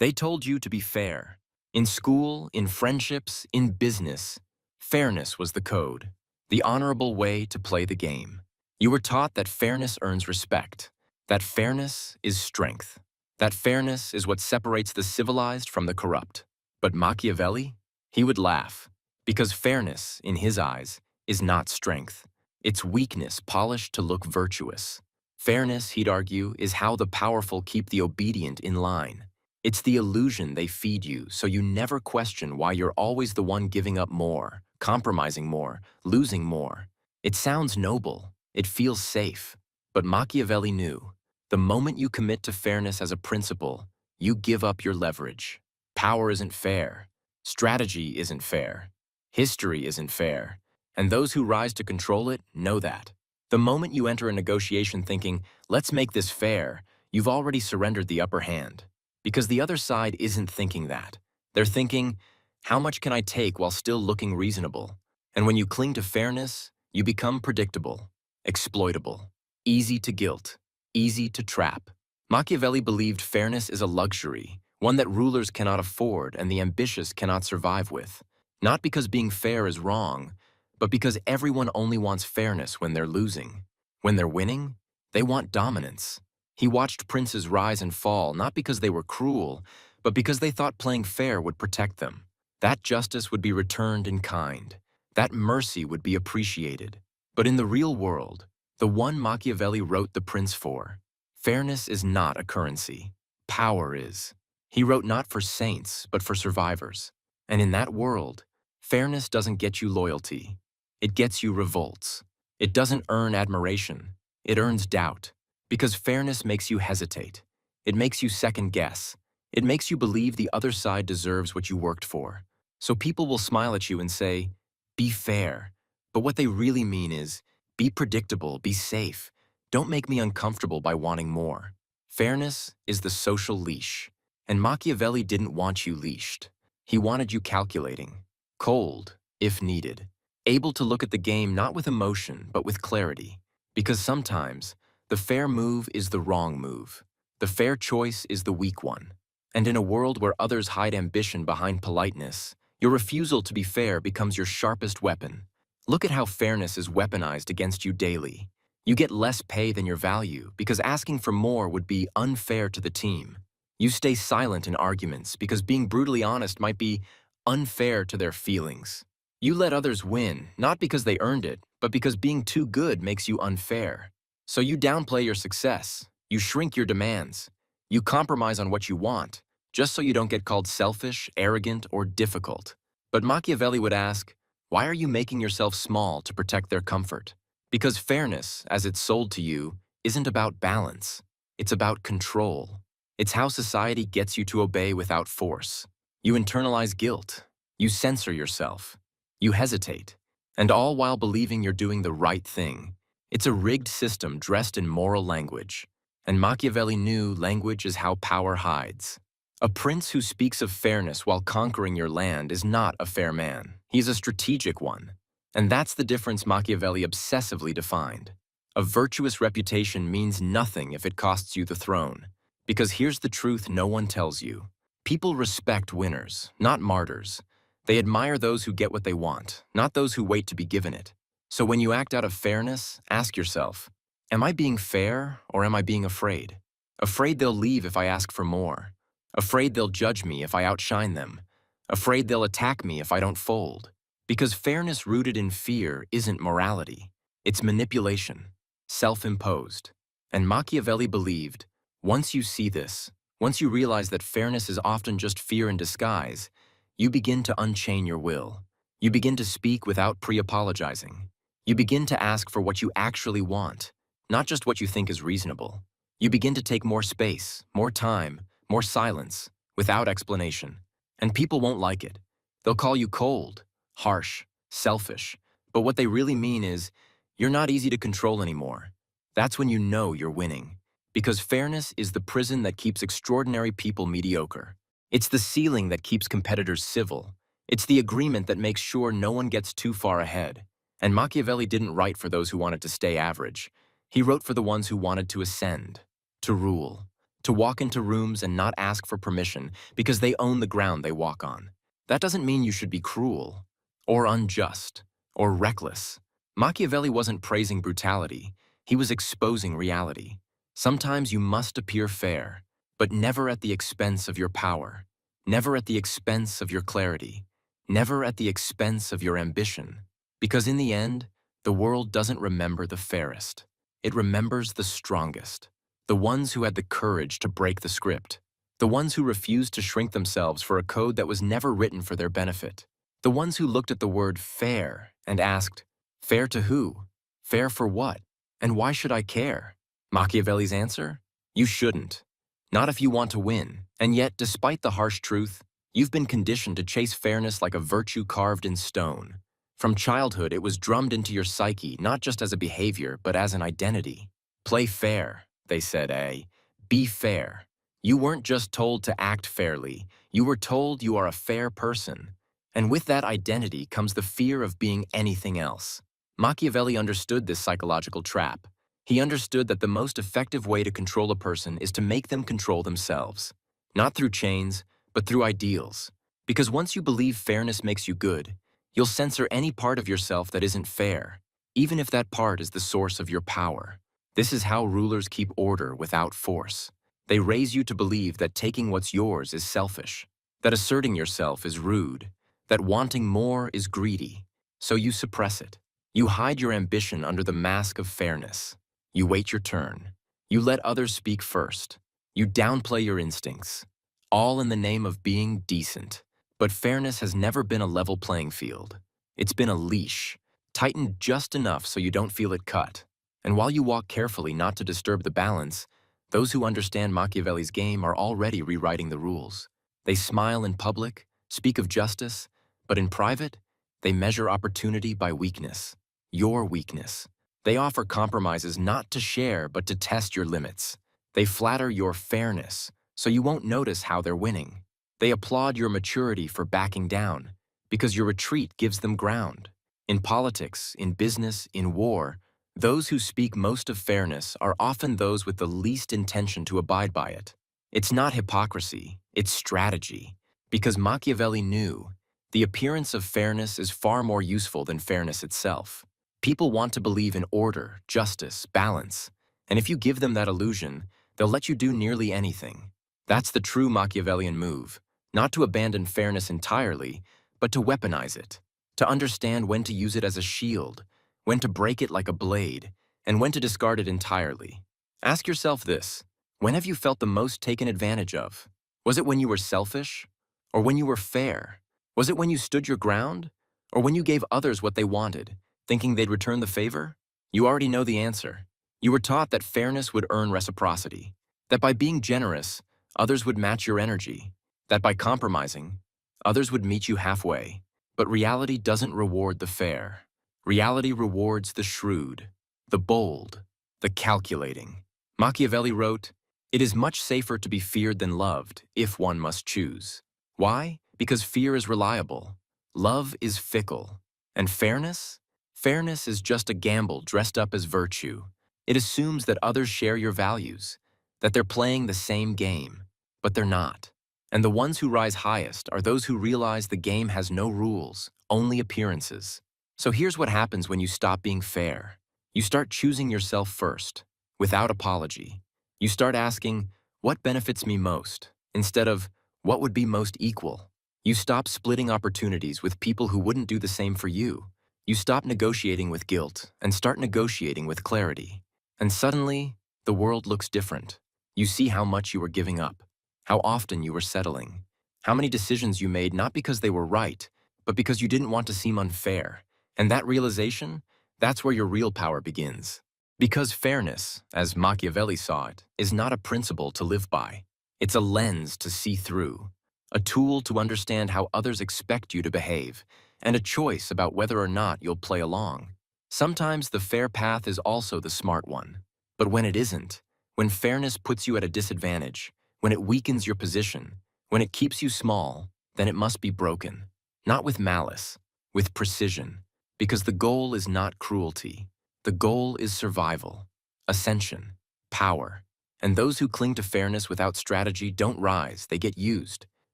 They told you to be fair. In school, in friendships, in business, fairness was the code, the honorable way to play the game. You were taught that fairness earns respect, that fairness is strength, that fairness is what separates the civilized from the corrupt. But Machiavelli? He would laugh, because fairness, in his eyes, is not strength. It's weakness polished to look virtuous. Fairness, he'd argue, is how the powerful keep the obedient in line. It's the illusion they feed you so you never question why you're always the one giving up more, compromising more, losing more. It sounds noble, it feels safe, but Machiavelli knew, the moment you commit to fairness as a principle, you give up your leverage. Power isn't fair, strategy isn't fair, history isn't fair, and those who rise to control it know that. The moment you enter a negotiation thinking, let's make this fair, you've already surrendered the upper hand. Because the other side isn't thinking that. They're thinking, how much can I take while still looking reasonable? And when you cling to fairness, you become predictable, exploitable, easy to guilt, easy to trap. Machiavelli believed fairness is a luxury, one that rulers cannot afford and the ambitious cannot survive with. Not because being fair is wrong, but because everyone only wants fairness when they're losing. When they're winning, they want dominance. He watched princes rise and fall not because they were cruel, but because they thought playing fair would protect them. That justice would be returned in kind. That mercy would be appreciated. But in the real world, the one Machiavelli wrote the prince for, fairness is not a currency. Power is. He wrote not for saints, but for survivors. And in that world, fairness doesn't get you loyalty. It gets you revolts. It doesn't earn admiration. It earns doubt. Because fairness makes you hesitate. It makes you second guess. It makes you believe the other side deserves what you worked for. So people will smile at you and say, be fair. But what they really mean is, be predictable, be safe. Don't make me uncomfortable by wanting more. Fairness is the social leash. And Machiavelli didn't want you leashed. He wanted you calculating, cold, if needed, able to look at the game not with emotion, but with clarity. Because sometimes, the fair move is the wrong move. The fair choice is the weak one. And in a world where others hide ambition behind politeness, your refusal to be fair becomes your sharpest weapon. Look at how fairness is weaponized against you daily. You get less pay than your value because asking for more would be unfair to the team. You stay silent in arguments because being brutally honest might be unfair to their feelings. You let others win, not because they earned it, but because being too good makes you unfair. So you downplay your success, you shrink your demands, you compromise on what you want, just so you don't get called selfish, arrogant, or difficult. But Machiavelli would ask, why are you making yourself small to protect their comfort? Because fairness, as it's sold to you, isn't about balance. It's about control. It's how society gets you to obey without force. You internalize guilt. You censor yourself. You hesitate. And all while believing you're doing the right thing. It's a rigged system dressed in moral language. And Machiavelli knew language is how power hides. A prince who speaks of fairness while conquering your land is not a fair man. He's a strategic one. And that's the difference Machiavelli obsessively defined. A virtuous reputation means nothing if it costs you the throne. Because here's the truth no one tells you. People respect winners, not martyrs. They admire those who get what they want, not those who wait to be given it. So when you act out of fairness, ask yourself, am I being fair or am I being afraid? Afraid they'll leave if I ask for more. Afraid they'll judge me if I outshine them. Afraid they'll attack me if I don't fold. Because fairness rooted in fear isn't morality. It's manipulation, self-imposed. And Machiavelli believed, once you see this, once you realize that fairness is often just fear in disguise, you begin to unchain your will. You begin to speak without pre-apologizing. You begin to ask for what you actually want, not just what you think is reasonable. You begin to take more space, more time, more silence, without explanation. And people won't like it. They'll call you cold, harsh, selfish. But what they really mean is, you're not easy to control anymore. That's when you know you're winning. Because fairness is the prison that keeps extraordinary people mediocre. It's the ceiling that keeps competitors civil. It's the agreement that makes sure no one gets too far ahead. And Machiavelli didn't write for those who wanted to stay average. He wrote for the ones who wanted to ascend, to rule. to walk into rooms and not ask for permission because they own the ground they walk on. That doesn't mean you should be cruel, or unjust, or reckless. Machiavelli wasn't praising brutality, he was exposing reality. Sometimes you must appear fair, but never at the expense of your power, never at the expense of your clarity, never at the expense of your ambition. Because in the end, the world doesn't remember the fairest. It remembers the strongest, the ones who had the courage to break the script, the ones who refused to shrink themselves for a code that was never written for their benefit, the ones who looked at the word fair and asked, fair to who? Fair for what? And why should I care? Machiavelli's answer? You shouldn't. Not if you want to win. And yet, despite the harsh truth, you've been conditioned to chase fairness like a virtue carved in stone. From childhood, it was drummed into your psyche, not just as a behavior, but as an identity. Play fair, they said, be fair. You weren't just told to act fairly, you were told you are a fair person. And with that identity comes the fear of being anything else. Machiavelli understood this psychological trap. He understood that the most effective way to control a person is to make them control themselves. Not through chains, but through ideals. Because once you believe fairness makes you good, you'll censor any part of yourself that isn't fair, even if that part is the source of your power. This is how rulers keep order without force. They raise you to believe that taking what's yours is selfish, that asserting yourself is rude, that wanting more is greedy. So you suppress it. You hide your ambition under the mask of fairness. You wait your turn. You let others speak first. You downplay your instincts, all in the name of being decent. But fairness has never been a level playing field. It's been a leash, tightened just enough so you don't feel it cut. And while you walk carefully not to disturb the balance, those who understand Machiavelli's game are already rewriting the rules. They smile in public, speak of justice, but in private, they measure opportunity by weakness, your weakness. They offer compromises not to share but to test your limits. They flatter your fairness so you won't notice how they're winning. They applaud your maturity for backing down, because your retreat gives them ground. In politics, in business, in war, those who speak most of fairness are often those with the least intention to abide by it. It's not hypocrisy, it's strategy. Because Machiavelli knew, the appearance of fairness is far more useful than fairness itself. People want to believe in order, justice, balance, and if you give them that illusion, they'll let you do nearly anything. That's the true Machiavellian move. Not to abandon fairness entirely, but to weaponize it, to understand when to use it as a shield, when to break it like a blade, and when to discard it entirely. Ask yourself this: when have you felt the most taken advantage of? Was it when you were selfish? Or when you were fair? Was it when you stood your ground? Or when you gave others what they wanted, thinking they'd return the favor? You already know the answer. You were taught that fairness would earn reciprocity, that by being generous, others would match your energy, that by compromising, others would meet you halfway. But reality doesn't reward the fair. Reality rewards the shrewd, the bold, the calculating. Machiavelli wrote, "It is much safer to be feared than loved, if one must choose." Why? Because fear is reliable, love is fickle, and fairness? Fairness is just a gamble dressed up as virtue. It assumes that others share your values, that they're playing the same game, but they're not. And the ones who rise highest are those who realize the game has no rules, only appearances. So here's what happens when you stop being fair. You start choosing yourself first, without apology. You start asking, what benefits me most, instead of, what would be most equal? You stop splitting opportunities with people who wouldn't do the same for you. You stop negotiating with guilt and start negotiating with clarity. And suddenly, the world looks different. You see how much you were giving up, how often you were settling, how many decisions you made not because they were right, but because you didn't want to seem unfair. And that realization, that's where your real power begins. Because fairness, as Machiavelli saw it, is not a principle to live by. It's a lens to see through, a tool to understand how others expect you to behave, and a choice about whether or not you'll play along. Sometimes the fair path is also the smart one. But when it isn't, when fairness puts you at a disadvantage, when it weakens your position, when it keeps you small, then it must be broken. Not with malice, with precision. Because the goal is not cruelty. The goal is survival, ascension, power. And those who cling to fairness without strategy don't rise, they get used.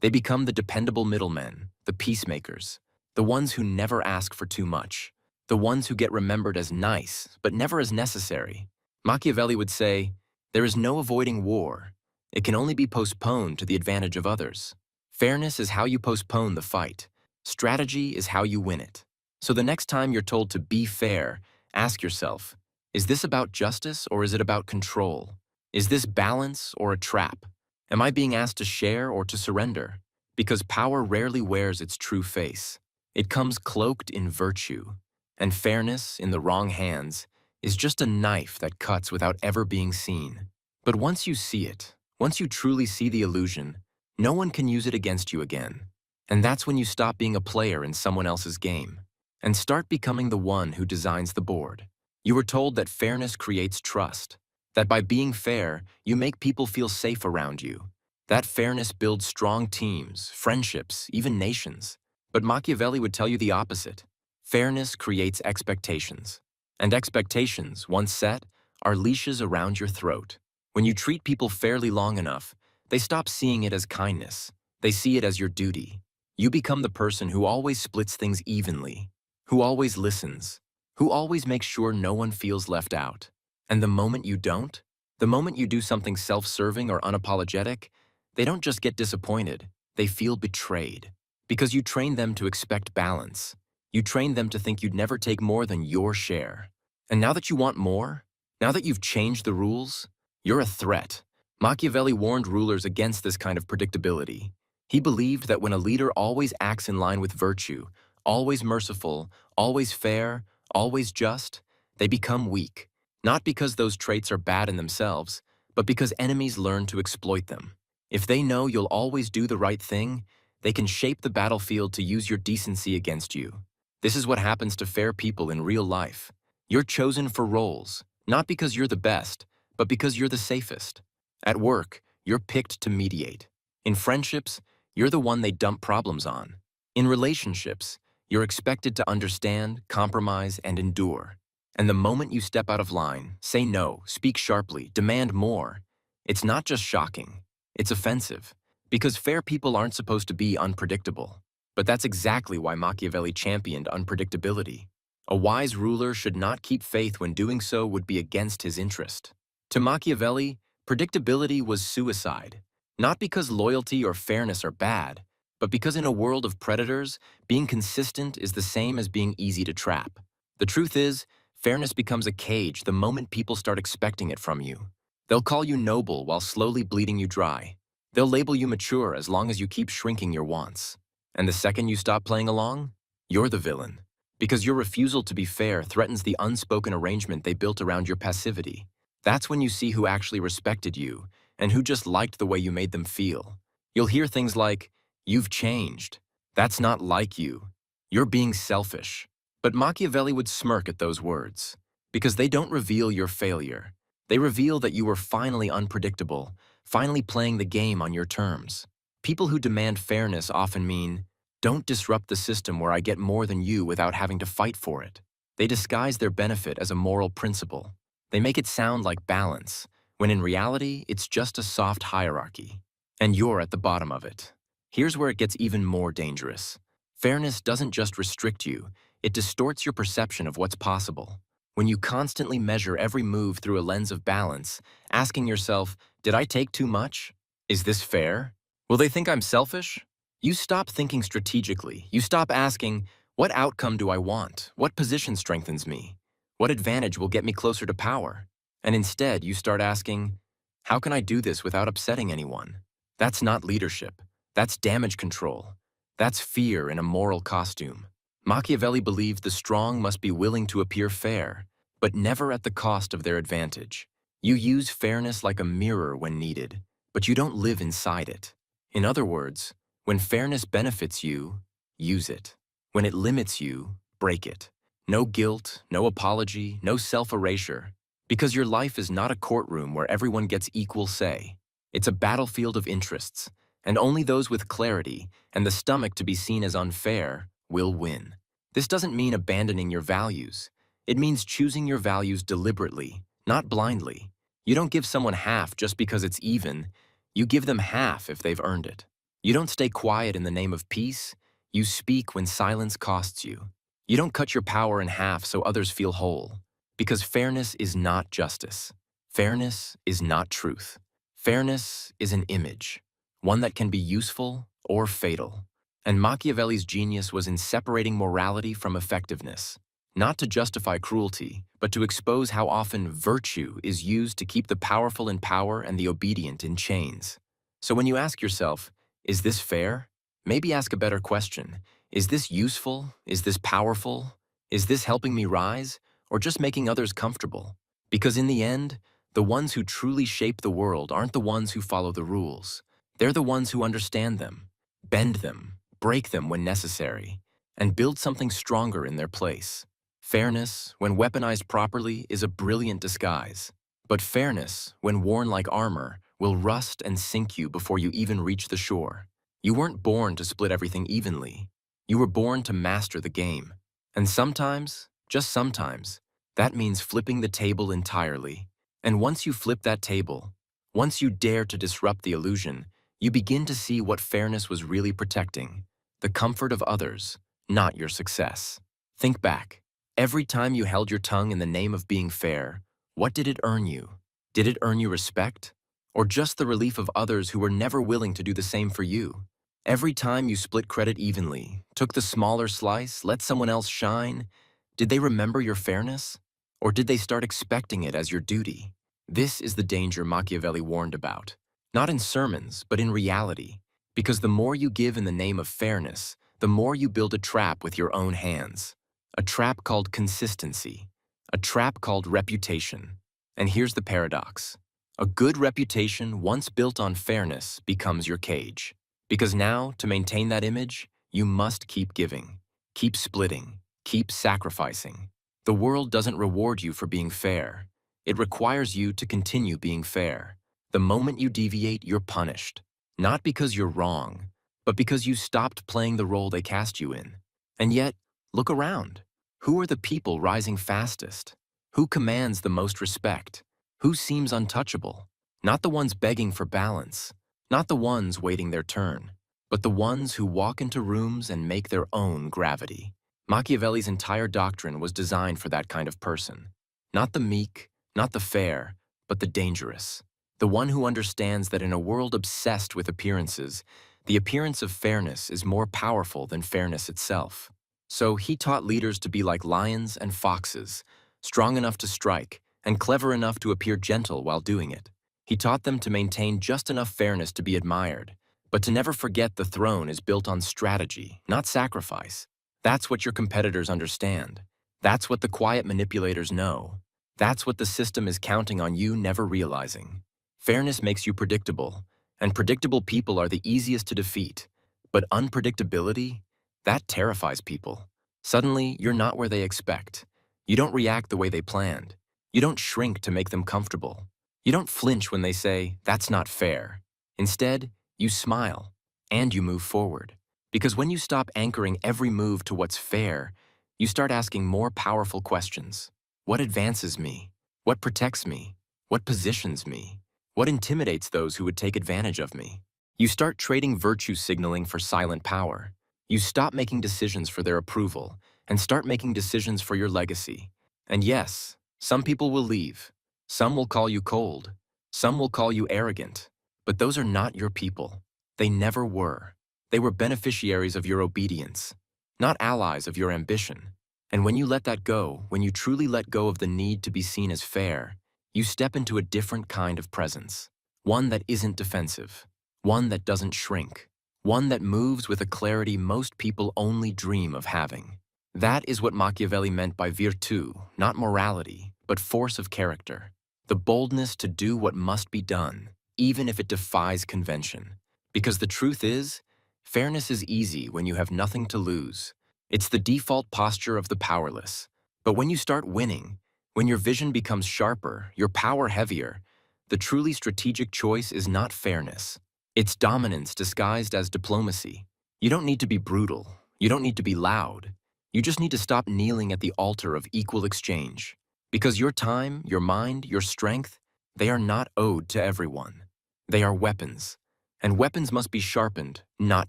They become the dependable middlemen, the peacemakers, the ones who never ask for too much, the ones who get remembered as nice, but never as necessary. Machiavelli would say, "There is no avoiding war. It can only be postponed to the advantage of others." Fairness is how you postpone the fight. Strategy is how you win it. So the next time you're told to be fair, ask yourself, is this about justice or is it about control? Is this balance or a trap? Am I being asked to share or to surrender? Because power rarely wears its true face. It comes cloaked in virtue. And fairness, in the wrong hands, is just a knife that cuts without ever being seen. But once you see it, once you truly see the illusion, no one can use it against you again. And that's when you stop being a player in someone else's game and start becoming the one who designs the board. You were told that fairness creates trust, that by being fair, you make people feel safe around you. That fairness builds strong teams, friendships, even nations. But Machiavelli would tell you the opposite. Fairness creates expectations. And expectations, once set, are leashes around your throat. When you treat people fairly long enough, they stop seeing it as kindness. They see it as your duty. You become the person who always splits things evenly, who always listens, who always makes sure no one feels left out. And the moment you don't, the moment you do something self-serving or unapologetic, they don't just get disappointed, they feel betrayed. Because you train them to expect balance. You train them to think you'd never take more than your share. And now that you want more, now that you've changed the rules, you're a threat. Machiavelli warned rulers against this kind of predictability. He believed that when a leader always acts in line with virtue, always merciful, always fair, always just, they become weak. Not because those traits are bad in themselves, but because enemies learn to exploit them. If they know you'll always do the right thing, they can shape the battlefield to use your decency against you. This is what happens to fair people in real life. You're chosen for roles, not because you're the best, but because you're the safest. At work, you're picked to mediate. In friendships, you're the one they dump problems on. In relationships, you're expected to understand, compromise, and endure. And the moment you step out of line, say no, speak sharply, demand more, it's not just shocking, it's offensive. Because fair people aren't supposed to be unpredictable. But that's exactly why Machiavelli championed unpredictability. A wise ruler should not keep faith when doing so would be against his interest. To Machiavelli, predictability was suicide. Not because loyalty or fairness are bad, but because in a world of predators, being consistent is the same as being easy to trap. The truth is, fairness becomes a cage the moment people start expecting it from you. They'll call you noble while slowly bleeding you dry. They'll label you mature as long as you keep shrinking your wants. And the second you stop playing along, you're the villain. Because your refusal to be fair threatens the unspoken arrangement they built around your passivity. That's when you see who actually respected you and who just liked the way you made them feel. You'll hear things like, "You've changed. That's not like you. You're being selfish." But Machiavelli would smirk at those words, because they don't reveal your failure. They reveal that you were finally unpredictable, finally playing the game on your terms. People who demand fairness often mean, "Don't disrupt the system where I get more than you without having to fight for it." They disguise their benefit as a moral principle. They make it sound like balance, when in reality, it's just a soft hierarchy. And you're at the bottom of it. Here's where it gets even more dangerous. Fairness doesn't just restrict you, it distorts your perception of what's possible. When you constantly measure every move through a lens of balance, asking yourself, "Did I take too much? Is this fair? Will they think I'm selfish?" You stop thinking strategically. You stop asking, what outcome do I want? What position strengthens me? What advantage will get me closer to power? And instead, you start asking, how can I do this without upsetting anyone? That's not leadership. That's damage control. That's fear in a moral costume. Machiavelli believed the strong must be willing to appear fair, but never at the cost of their advantage. You use fairness like a mirror when needed, but you don't live inside it. In other words, when fairness benefits you, use it. When it limits you, break it. No guilt, no apology, no self-erasure. Because your life is not a courtroom where everyone gets equal say. It's a battlefield of interests, and only those with clarity and the stomach to be seen as unfair will win. This doesn't mean abandoning your values. It means choosing your values deliberately, not blindly. You don't give someone half just because it's even. You give them half if they've earned it. You don't stay quiet in the name of peace. You speak when silence costs you. You don't cut your power in half so others feel whole. Because fairness is not justice. Fairness is not truth. Fairness is an image, one that can be useful or fatal. And Machiavelli's genius was in separating morality from effectiveness, not to justify cruelty, but to expose how often virtue is used to keep the powerful in power and the obedient in chains. So when you ask yourself, is this fair? Maybe ask a better question. Is this useful? Is this powerful? Is this helping me rise? Or just making others comfortable? Because in the end, the ones who truly shape the world aren't the ones who follow the rules. They're the ones who understand them, bend them, break them when necessary, and build something stronger in their place. Fairness, when weaponized properly, is a brilliant disguise. But fairness, when worn like armor, will rust and sink you before you even reach the shore. You weren't born to split everything evenly. You were born to master the game. And sometimes, just sometimes, that means flipping the table entirely. And once you flip that table, once you dare to disrupt the illusion, you begin to see what fairness was really protecting: the comfort of others, not your success. Think back. Every time you held your tongue in the name of being fair, what did it earn you? Did it earn you respect? Or just the relief of others who were never willing to do the same for you? Every time you split credit evenly, took the smaller slice, let someone else shine, did they remember your fairness? Or did they start expecting it as your duty? This is the danger Machiavelli warned about. Not in sermons, but in reality. Because the more you give in the name of fairness, the more you build a trap with your own hands. A trap called consistency. A trap called reputation. And here's the paradox. A good reputation, once built on fairness, becomes your cage. Because now, to maintain that image, you must keep giving, keep splitting, keep sacrificing. The world doesn't reward you for being fair. It requires you to continue being fair. The moment you deviate, you're punished. Not because you're wrong, but because you stopped playing the role they cast you in. And yet, look around. Who are the people rising fastest? Who commands the most respect? Who seems untouchable? Not the ones begging for balance, not the ones waiting their turn, but the ones who walk into rooms and make their own gravity. Machiavelli's entire doctrine was designed for that kind of person. Not the meek, not the fair, but the dangerous. The one who understands that in a world obsessed with appearances, the appearance of fairness is more powerful than fairness itself. So he taught leaders to be like lions and foxes, strong enough to strike and clever enough to appear gentle while doing it. He taught them to maintain just enough fairness to be admired, but to never forget the throne is built on strategy, not sacrifice. That's what your competitors understand. That's what the quiet manipulators know. That's what the system is counting on you never realizing. Fairness makes you predictable, and predictable people are the easiest to defeat. But unpredictability? That terrifies people. Suddenly, you're not where they expect. You don't react the way they planned. You don't shrink to make them comfortable. You don't flinch when they say, "That's not fair." Instead, you smile, and you move forward. Because when you stop anchoring every move to what's fair, you start asking more powerful questions. What advances me? What protects me? What positions me? What intimidates those who would take advantage of me? You start trading virtue signaling for silent power. You stop making decisions for their approval and start making decisions for your legacy. And yes, some people will leave. Some will call you cold. Some will call you arrogant. But those are not your people. They never were. They were beneficiaries of your obedience, not allies of your ambition. And when you let that go, when you truly let go of the need to be seen as fair, you step into a different kind of presence. One that isn't defensive. One that doesn't shrink. One that moves with a clarity most people only dream of having. That is what Machiavelli meant by virtù, not morality, but force of character. The boldness to do what must be done, even if it defies convention. Because the truth is, fairness is easy when you have nothing to lose. It's the default posture of the powerless. But when you start winning, when your vision becomes sharper, your power heavier, the truly strategic choice is not fairness. It's dominance disguised as diplomacy. You don't need to be brutal. You don't need to be loud. You just need to stop kneeling at the altar of equal exchange. Because your time, your mind, your strength, They are not owed to everyone. They are weapons, and weapons must be sharpened, not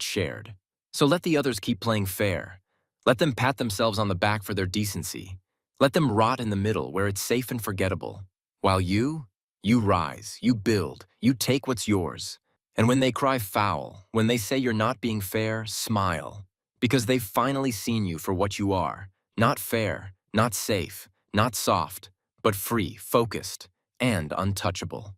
shared. So let the others keep playing fair. Let them pat themselves on the back for their decency. Let them rot in the middle where it's safe and forgettable. While you rise, you build, you take what's yours. And when they cry foul, when they say you're not being fair, smile. Because they've finally seen you for what you are. Not fair, not safe, not soft, but free, focused, and untouchable.